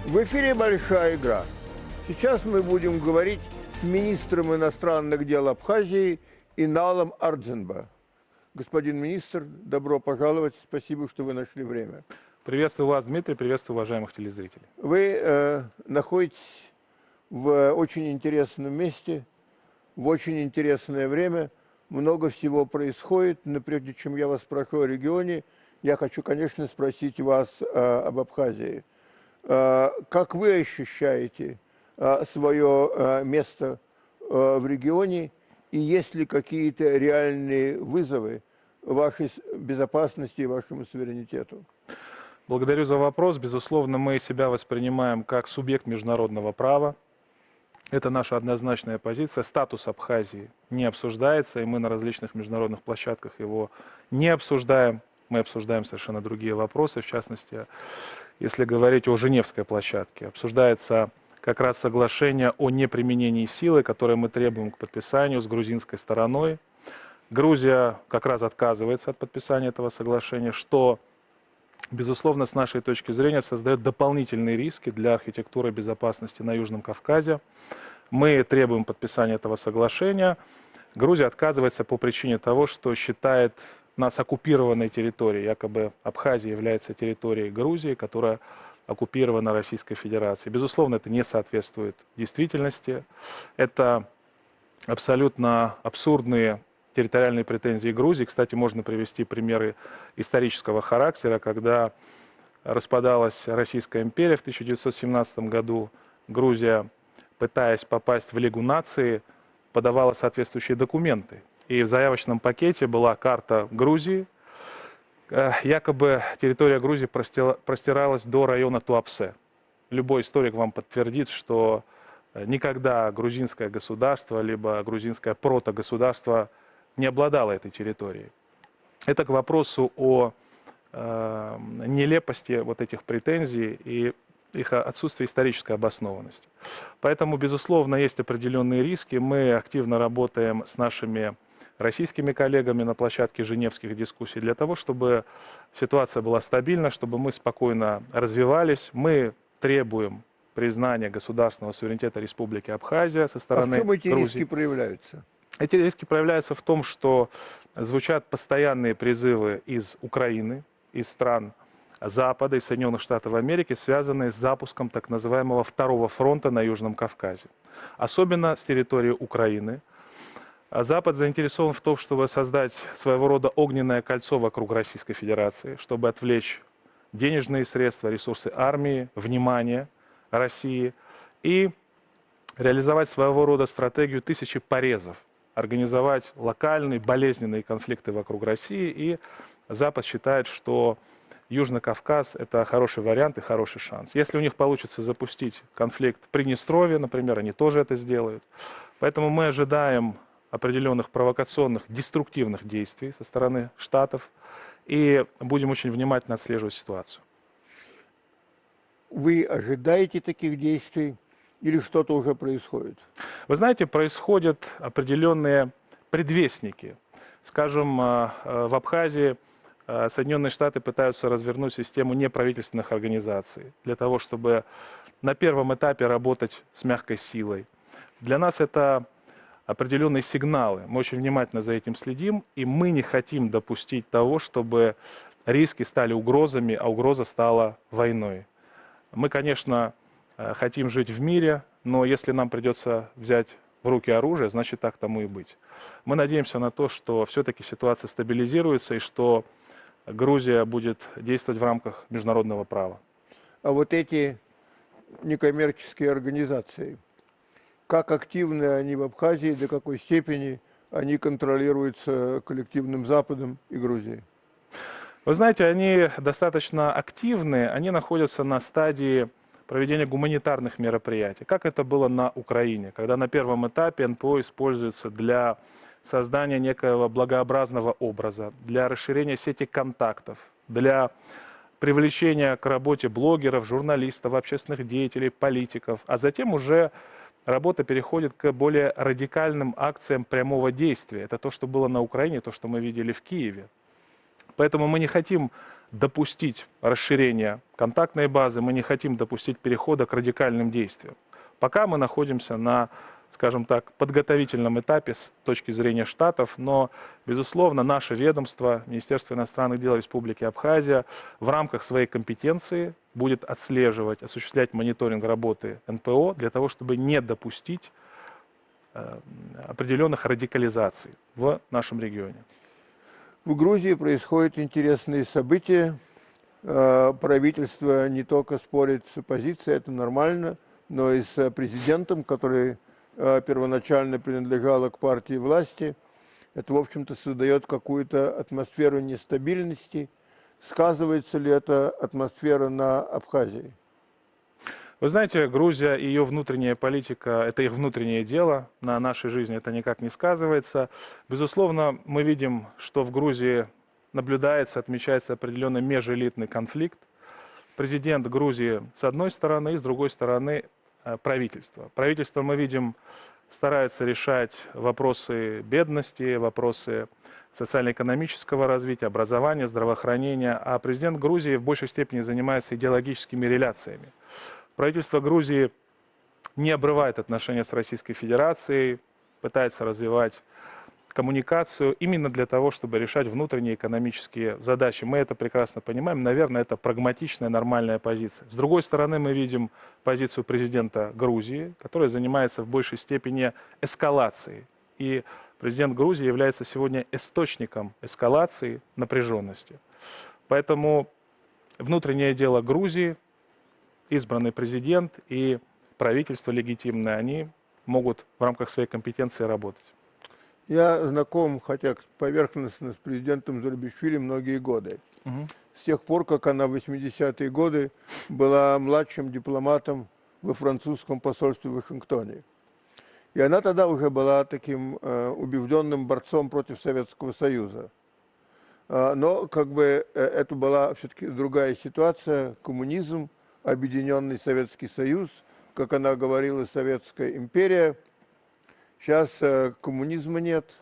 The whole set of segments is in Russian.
В эфире «Большая игра». Сейчас мы будем говорить с министром иностранных дел Абхазии Иналом Ардзинба. Господин министр, добро пожаловать. Спасибо, что вы нашли время. Приветствую вас, Дмитрий, приветствую уважаемых телезрителей. Вы находитесь в очень интересном месте, в очень интересное время. Много всего происходит, но прежде чем я вас спрошу о регионе, я хочу, конечно, спросить вас об Абхазии. Как вы ощущаете свое место в регионе, и есть ли какие-то реальные вызовы вашей безопасности и вашему суверенитету? Благодарю за вопрос. Безусловно, мы себя воспринимаем как субъект международного права. Это наша однозначная позиция. Статус Абхазии не обсуждается, и мы на различных международных площадках его не обсуждаем. Мы обсуждаем совершенно другие вопросы, в частности, если говорить о Женевской площадке. Обсуждается как раз соглашение о неприменении силы, которое мы требуем к подписанию с грузинской стороной. Грузия как раз отказывается от подписания этого соглашения, что, безусловно, с нашей точки зрения, создает дополнительные риски для архитектуры безопасности на Южном Кавказе. Мы требуем подписания этого соглашения. Грузия отказывается по причине того, что считает нас оккупированной территорией. Якобы Абхазия является территорией Грузии, которая оккупирована Российской Федерацией. Безусловно, это не соответствует действительности. Это абсолютно абсурдные территориальные претензии Грузии. Кстати, можно привести примеры исторического характера, когда распадалась Российская империя в 1917 году. Грузия, пытаясь попасть в Лигу наций, подавала соответствующие документы. И в заявочном пакете была карта Грузии. Якобы территория Грузии простиралась до района Туапсе. Любой историк вам подтвердит, что никогда грузинское государство, либо грузинское протогосударство не обладало этой территорией. Это к вопросу о нелепости вот этих претензий и их отсутствие исторической обоснованности. Поэтому, безусловно, есть определенные риски. Мы активно работаем с нашими российскими коллегами на площадке женевских дискуссий для того, чтобы ситуация была стабильна, чтобы мы спокойно развивались. Мы требуем признания государственного суверенитета Республики Абхазия со стороны Грузии. А в чем эти риски проявляются? Эти риски проявляются в том, что звучат постоянные призывы из Украины, из стран Запада и Соединенных Штатов Америки, связанные с запуском так называемого второго фронта на Южном Кавказе. Особенно с территории Украины. Запад заинтересован в том, чтобы создать своего рода огненное кольцо вокруг Российской Федерации, чтобы отвлечь денежные средства, ресурсы армии, внимание России и реализовать своего рода стратегию тысячи порезов, организовать локальные болезненные конфликты вокруг России. И Запад считает, что Южный Кавказ – это хороший вариант и хороший шанс. Если у них получится запустить конфликт в Приднестровье, например, они тоже это сделают. Поэтому мы ожидаем определенных провокационных, деструктивных действий со стороны Штатов и будем очень внимательно отслеживать ситуацию. Вы ожидаете таких действий или что-то уже происходит? Вы знаете, происходят определенные предвестники. Скажем, в Абхазии Соединенные Штаты пытаются развернуть систему неправительственных организаций для того, чтобы на первом этапе работать с мягкой силой. Для нас это определенные сигналы. Мы очень внимательно за этим следим, и мы не хотим допустить того, чтобы риски стали угрозами, а угроза стала войной. Мы, конечно, хотим жить в мире, но если нам придется взять в руки оружие, значит так тому и быть. Мы надеемся на то, что все-таки ситуация стабилизируется и что Грузия будет действовать в рамках международного права. А вот эти некоммерческие организации, как активны они в Абхазии, до какой степени они контролируются коллективным Западом и Грузией? Вы знаете, они достаточно активны, они находятся на стадии проведения гуманитарных мероприятий, как это было на Украине, когда на первом этапе НПО используется для создания некоего благообразного образа, для расширения сети контактов, для привлечения к работе блогеров, журналистов, общественных деятелей, политиков, а затем уже работа переходит к более радикальным акциям прямого действия. Это то, что было на Украине, то, что мы видели в Киеве. Поэтому мы не хотим допустить расширения контактной базы, мы не хотим допустить перехода к радикальным действиям. Пока мы находимся на, скажем так, подготовительном этапе с точки зрения Штатов, но, безусловно, наше ведомство, Министерство иностранных дел Республики Абхазия, в рамках своей компетенции будет отслеживать, осуществлять мониторинг работы НПО для того, чтобы не допустить определенных радикализаций в нашем регионе. В Грузии происходят интересные события. Правительство не только спорит с оппозицией, это нормально, но и с президентом, который первоначально принадлежал к партии власти. Это, в общем-то, создает какую-то атмосферу нестабильности. Сказывается ли эта атмосфера на Абхазии? Вы знаете, Грузия и ее внутренняя политика – это их внутреннее дело, на нашей жизни это никак не сказывается. Безусловно, мы видим, что в Грузии наблюдается, отмечается определенный межэлитный конфликт. Президент Грузии с одной стороны и с другой стороны правительство. Правительство, мы видим, старается решать вопросы бедности, вопросы социально-экономического развития, образования, здравоохранения, а президент Грузии в большей степени занимается идеологическими реляциями. Правительство Грузии не обрывает отношения с Российской Федерацией, пытается развивать коммуникацию именно для того, чтобы решать внутренние экономические задачи. Мы это прекрасно понимаем. Наверное, это прагматичная, нормальная позиция. С другой стороны, мы видим позицию президента Грузии, которая занимается в большей степени эскалацией. И президент Грузии является сегодня источником эскалации напряженности. Поэтому внутреннее дело Грузии, избранный президент и правительство легитимное, они могут в рамках своей компетенции работать. Я знаком, хотя поверхностно, с президентом Зурабишвили многие годы. С тех пор, как она в 80-е годы была младшим дипломатом во французском посольстве в Вашингтоне. И она тогда уже была таким убежденным борцом против Советского Союза. Но как бы это была все-таки другая ситуация, коммунизм, Объединенный Советский Союз, как она говорила, Советская империя. Сейчас коммунизма нет,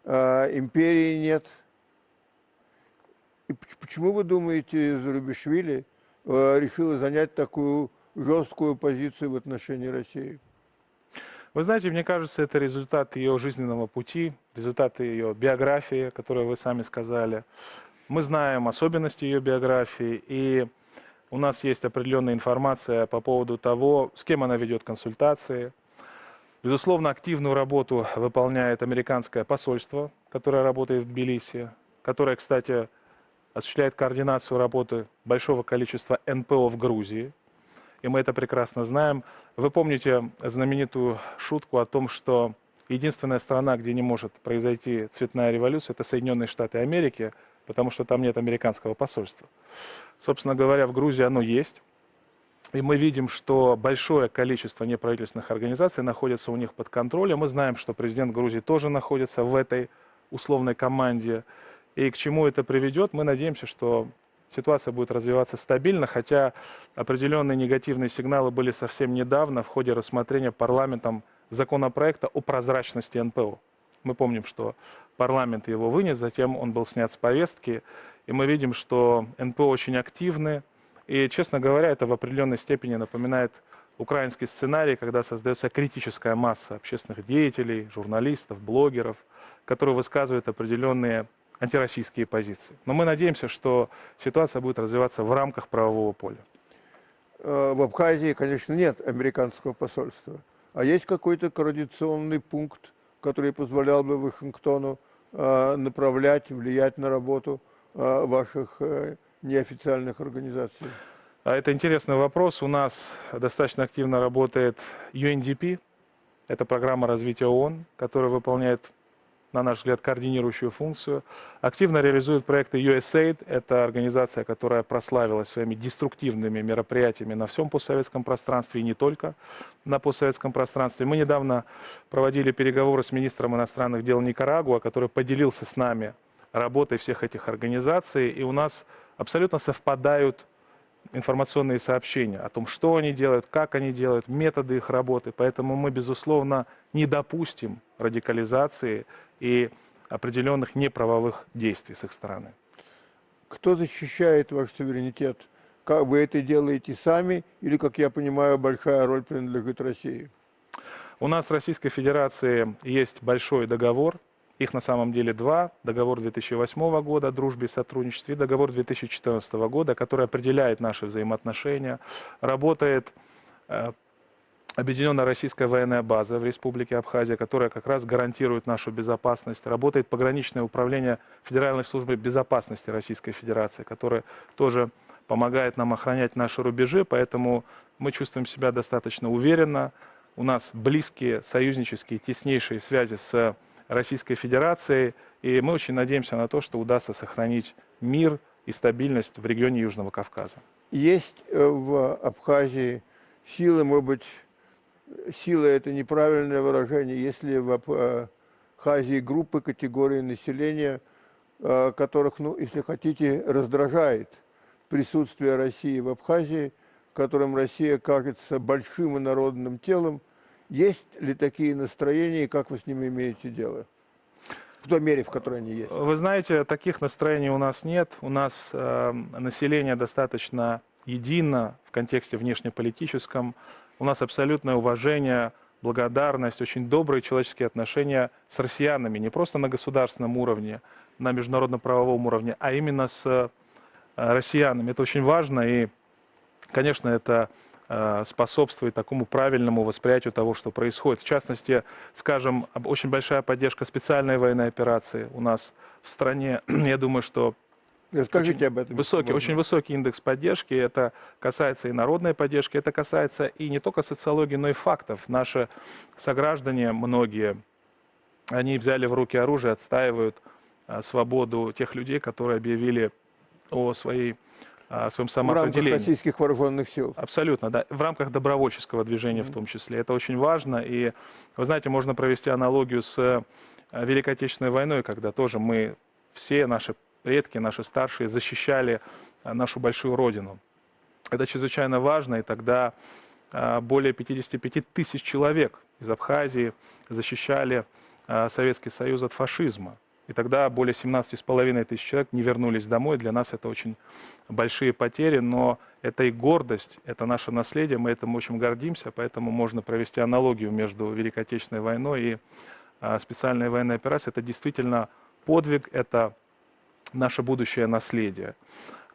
империи нет. И почему, вы думаете, Зурабишвили решила занять такую жесткую позицию в отношении России? Вы знаете, мне кажется, это результат ее жизненного пути, результат ее биографии, которую вы сами сказали. Мы знаем особенности ее биографии, и у нас есть определенная информация по поводу того, с кем она ведет консультации. Безусловно, активную работу выполняет американское посольство, которое работает в Тбилиси, которое, кстати, осуществляет координацию работы большого количества НПО в Грузии. И мы это прекрасно знаем. Вы помните знаменитую шутку о том, что единственная страна, где не может произойти цветная революция, это Соединенные Штаты Америки, потому что там нет американского посольства. Собственно говоря, в Грузии оно есть. И мы видим, что большое количество неправительственных организаций находится у них под контролем. Мы знаем, что президент Грузии тоже находится в этой условной команде. И к чему это приведет, мы надеемся, что ситуация будет развиваться стабильно, хотя определенные негативные сигналы были совсем недавно в ходе рассмотрения парламентом законопроекта о прозрачности НПО. Мы помним, что парламент его вынес, затем он был снят с повестки, и мы видим, что НПО очень активны, и, честно говоря, это в определенной степени напоминает украинский сценарий, когда создается критическая масса общественных деятелей, журналистов, блогеров, которые высказывают определенные антироссийские позиции. Но мы надеемся, что ситуация будет развиваться в рамках правового поля. В Абхазии, конечно, нет американского посольства. А есть какой-то координационный пункт, который позволял бы Вашингтону направлять, влиять на работу ваших неофициальных организаций? Это интересный вопрос. У нас достаточно активно работает UNDP. Это программа развития ООН, которая выполняет, на наш взгляд, координирующую функцию. Активно реализует проекты USAID. Это организация, которая прославилась своими деструктивными мероприятиями на всем постсоветском пространстве и не только на постсоветском пространстве. Мы недавно проводили переговоры с министром иностранных дел Никарагуа, который поделился с нами работой всех этих организаций. И у нас абсолютно совпадают информационные сообщения о том, что они делают, как они делают, методы их работы. Поэтому мы, безусловно, не допустим радикализации и определенных неправовых действий с их стороны. Кто защищает ваш суверенитет? Как вы это делаете сами или, как я понимаю, большая роль принадлежит России? У нас с Российской Федерацией есть большой договор. Их на самом деле два. Договор 2008 года о дружбе и сотрудничестве и договор 2014 года, который определяет наши взаимоотношения. Работает Объединенная российская военная база в Республике Абхазия, которая как раз гарантирует нашу безопасность. Работает пограничное управление Федеральной службы безопасности Российской Федерации, которое тоже помогает нам охранять наши рубежи, поэтому мы чувствуем себя достаточно уверенно. У нас близкие союзнические, теснейшие связи с Российской Федерацией, и мы очень надеемся на то, что удастся сохранить мир и стабильность в регионе Южного Кавказа. Есть в Абхазии силы, может быть, сила – это неправильное выражение, если в Абхазии группы, категории населения, которых, ну, если хотите, раздражает присутствие России в Абхазии, которым Россия кажется большим инородным телом. Есть ли такие настроения и как вы с ними имеете дело? В той мере, в которой они есть. Вы знаете, таких настроений у нас нет. У нас население достаточно едино в контексте внешнеполитическом. У нас абсолютное уважение, благодарность, очень добрые человеческие отношения с россиянами. Не просто на государственном уровне, на международно-правовом уровне, а именно с россиянами. Это очень важно и, конечно, это способствует такому правильному восприятию того, что происходит. В частности, скажем, очень большая поддержка специальной военной операции у нас в стране. Я думаю, что Расскажите об этом. очень высокий индекс поддержки. Это касается и народной поддержки, это касается и не только социологии, но и фактов. Наши сограждане, многие, они взяли в руки оружие, отстаивают свободу тех людей, которые объявили о своем самоопределении. В рамках российских вооруженных сил. Абсолютно, да. В рамках добровольческого движения в том числе. Это очень важно. И, вы знаете, можно провести аналогию с Великой Отечественной войной, когда тоже мы, все наши предки, наши старшие, защищали нашу большую родину. Это чрезвычайно важно, и тогда более 55 тысяч человек из Абхазии защищали Советский Союз от фашизма. И тогда более 17,5 тысяч человек не вернулись домой. Для нас это очень большие потери, но это и гордость, это наше наследие, мы этим очень гордимся, поэтому можно провести аналогию между Великой Отечественной войной и специальной военной операцией. Это действительно подвиг, это наше будущее наследие.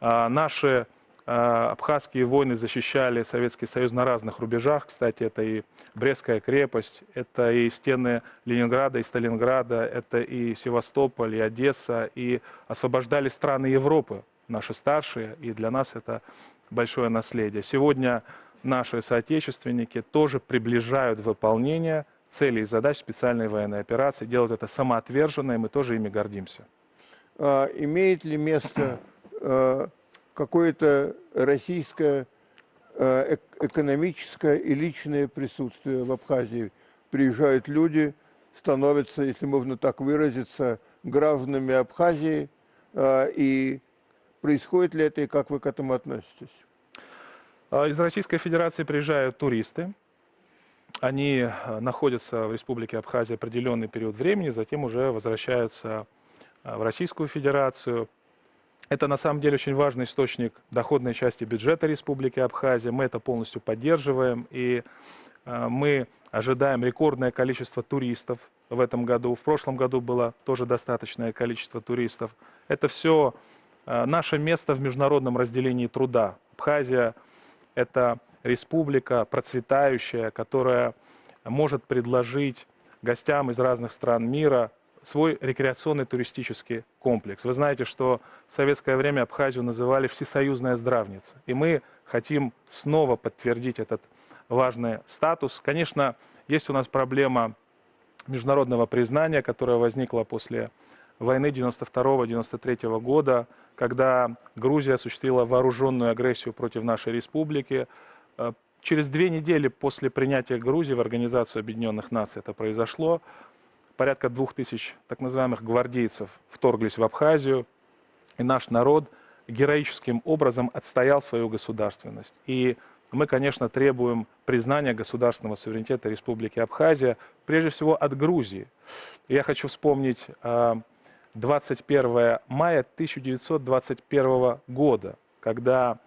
Наши абхазские войны защищали Советский Союз на разных рубежах. Кстати, это и Брестская крепость, это и стены Ленинграда и Сталинграда, это и Севастополь, и Одесса, и освобождали страны Европы, наши старшие, и для нас это большое наследие. Сегодня наши соотечественники тоже приближают выполнение целей и задач специальной военной операции, делают это самоотверженно, и мы тоже ими гордимся. Имеет ли место какое-то российское экономическое и личное присутствие в Абхазии? Приезжают люди, становятся, если можно так выразиться, гражданами Абхазии, и происходит ли это, и как вы к этому относитесь? Из Российской Федерации приезжают туристы. Они находятся в Республике Абхазия определенный период времени, затем уже возвращаются в Российскую Федерацию. Это на самом деле очень важный источник доходной части бюджета Республики Абхазия. Мы это полностью поддерживаем, и мы ожидаем рекордное количество туристов в этом году. В прошлом году было тоже достаточное количество туристов. Это все наше место в международном разделении труда. Абхазия – это республика процветающая, которая может предложить гостям из разных стран мира свой рекреационный туристический комплекс. Вы знаете, что в советское время Абхазию называли «всесоюзная здравница». И мы хотим снова подтвердить этот важный статус. Конечно, есть у нас проблема международного признания, которая возникла после войны 92-93 года, когда Грузия осуществила вооруженную агрессию против нашей республики. Через 2 недели после принятия Грузии в Организацию Объединенных Наций это произошло. Порядка 2000 так называемых гвардейцев вторглись в Абхазию, и наш народ героическим образом отстоял свою государственность. И мы, конечно, требуем признания государственного суверенитета Республики Абхазия, прежде всего от Грузии. Я хочу вспомнить 21 мая 1921 года, когда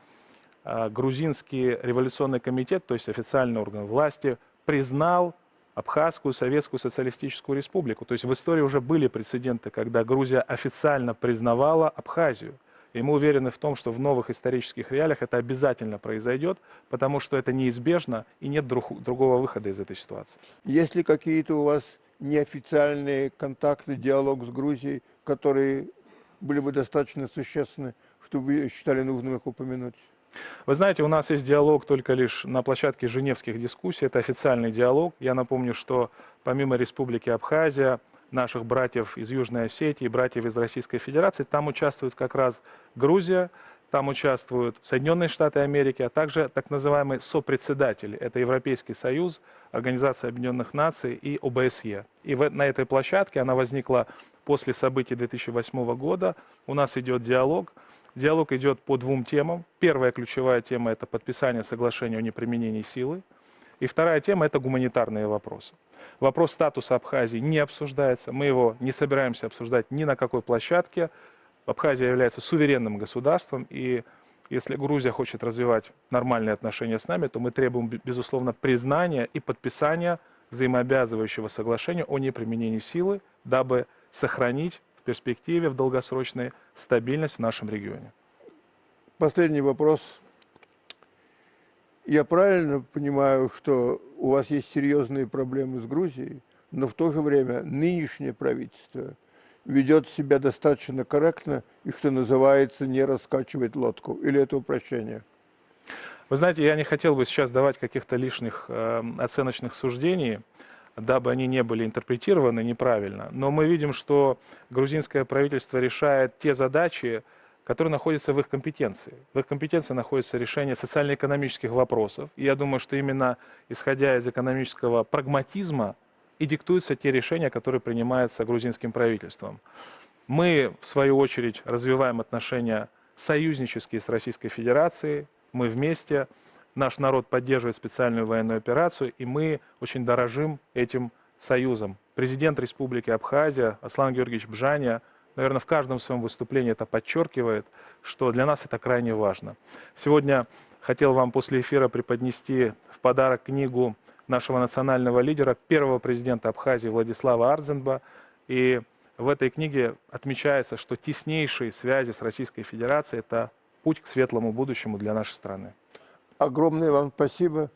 грузинский революционный комитет, то есть официальный орган власти, признал Абхазскую Советскую Социалистическую Республику. То есть в истории уже были прецеденты, когда Грузия официально признавала Абхазию. И мы уверены в том, что в новых исторических реалиях это обязательно произойдет, потому что это неизбежно и нет другого выхода из этой ситуации. Есть ли какие-то у вас неофициальные контакты, диалог с Грузией, которые были бы достаточно существенны, чтобы вы считали нужным их упомянуть? Вы знаете, у нас есть диалог только лишь на площадке женевских дискуссий, это официальный диалог. Я напомню, что помимо Республики Абхазия, наших братьев из Южной Осетии, братьев из Российской Федерации, там участвует как раз Грузия, там участвуют Соединенные Штаты Америки, а также так называемые сопредседатели. Это Европейский Союз, Организация Объединенных Наций и ОБСЕ. И на этой площадке, она возникла после событий 2008 года, у нас идет диалог. Диалог идет по двум темам. Первая ключевая тема – это подписание соглашения о неприменении силы. И вторая тема – это гуманитарные вопросы. Вопрос статуса Абхазии не обсуждается. Мы его не собираемся обсуждать ни на какой площадке. Абхазия является суверенным государством. И если Грузия хочет развивать нормальные отношения с нами, то мы требуем, безусловно, признания и подписания взаимообязывающего соглашения о неприменении силы, дабы сохранить в перспективе, в долгосрочной, стабильность в нашем регионе. Последний вопрос. Я правильно понимаю, что у вас есть серьезные проблемы с Грузией, но в то же время нынешнее правительство ведет себя достаточно корректно и, что называется, не раскачивает лодку? Или это упрощение? Вы знаете, я не хотел бы сейчас давать каких-то лишних оценочных суждений, дабы они не были интерпретированы неправильно. Но мы видим, что грузинское правительство решает те задачи, которые находятся в их компетенции. В их компетенции находится решение социально-экономических вопросов. И я думаю, что именно исходя из экономического прагматизма и диктуются те решения, которые принимаются грузинским правительством. Мы, в свою очередь, развиваем отношения союзнические с Российской Федерацией. Мы вместе. Наш народ поддерживает специальную военную операцию, и мы очень дорожим этим союзом. Президент Республики Абхазия Аслан Георгиевич Бжаня, наверное, в каждом своем выступлении это подчеркивает, что для нас это крайне важно. Сегодня хотел вам после эфира преподнести в подарок книгу нашего национального лидера, первого президента Абхазии Владислава Ардзенба. И в этой книге отмечается, что теснейшие связи с Российской Федерацией – это путь к светлому будущему для нашей страны. Огромное вам спасибо.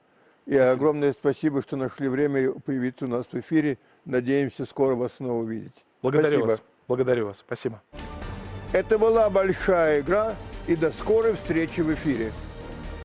И огромное спасибо, что нашли время появиться у нас в эфире. Надеемся скоро вас снова увидеть. Благодарю Спасибо. вас. Благодарю вас. Спасибо. Это была большая игра. И до скорой встречи в эфире.